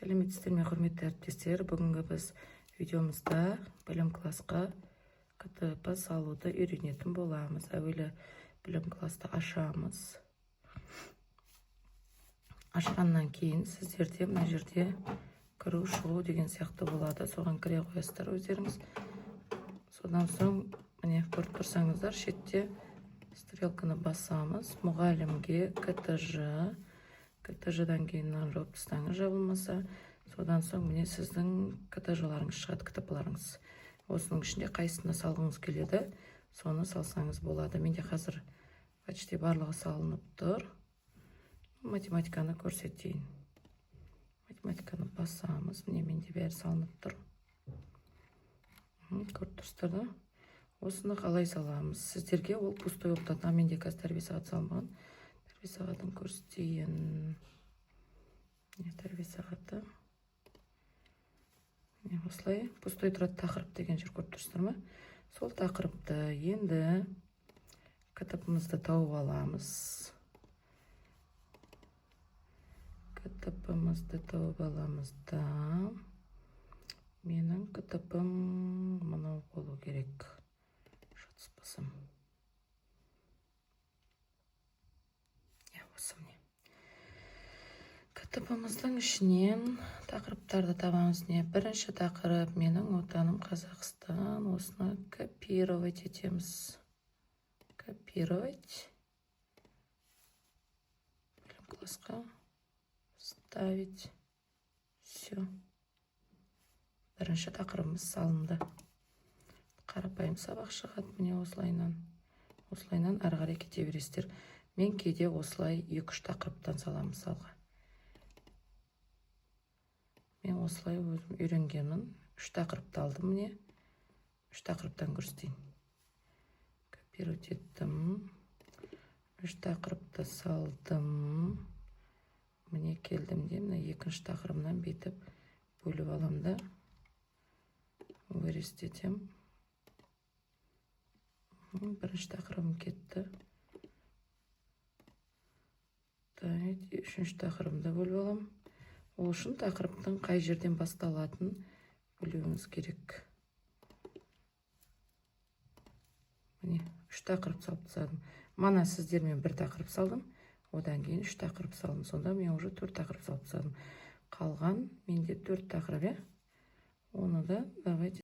Сәлеметсіздер ме, құрметті әріптестер? Бүгінгі біз видеомызда білім классқа КТП салуды үйренетін боламыз. Әуелі білім классты ашамыз. Ашқаннан кейін сіздерде мына жерде кіру, шығу деген сияқты болады. Соған кіре қоясыздар өздеріңіз. Содан соң, міне көріп тұрсаңыздар, шетте стрелканы басамыз. Мұғалімге КТЖ-дан кейін жауып тастаңыз, жабылмаса. Содан соң міне сіздің КТЖ-ларыңыз шығады, КТП-ларыңыз. Осының ішінде қайсысына салғыңыз келеді, соны салсаңыз болады. Менде қазір почти барлығы салынып тұр. Математиканы көрсетейін. Математиканы басамыз. Міне менде бәрі салынып тұр. Көріп тұрсыздар да? Осыны қалай саламыз? Сіздерге ол пустой болып тұрады. Менде қазір тәрбие сағаты салынбаған. Тәрбие сағатын көрсетейін. Тәрбие сағаты. Осылай пустой тұрады, тақырып деген жер көріп тұрсыздар ма? Сол тақырыпты енді КТП-мызды тауып аламыз. КТП-мызды тауып аламыз да. Менің КТП-м мынау болу керек. Шатыспасам. Осы міне. КТП-мыздың ішінен тақырыптарды табамыз. Бірінші тақырып менің отаным Қазақстан. Осыны копировать етеміз. Копировать. Білім классқа ставить. Все. Бірінші тақырыбымыз салынды. Қарапайым сабақ шығады міне осылайнан. Осылайнан ары қарай кете бересіздер. Мен кейде осылай 2-3 тақырыптан саламын мысалға. Мен осылай өзім үйренгенмін. 3 тақырыпты алдым міне. 3 тақырыптан көрсетейін. Копировать еттім. 3 тақырыпты салдым. Міне келдім де, мына 2-ші тақырыбымнан бетіп бөліп алам да. Өрестетем. 1-ші тақырыбым кетті. 3-ші тақырыбымды бөліп алам. Ол үшін тақырыптың қай жерден басталатын білуіңіз керек. Міне 3 тақырып салып тастадым. Мана сіздермен 1 тақырып салдым. Одан кейін 3 тақырып салдым. Сонда мен уже 4 тақырып салып тастадым. Қалған менде 4 тақырып, оны да давайте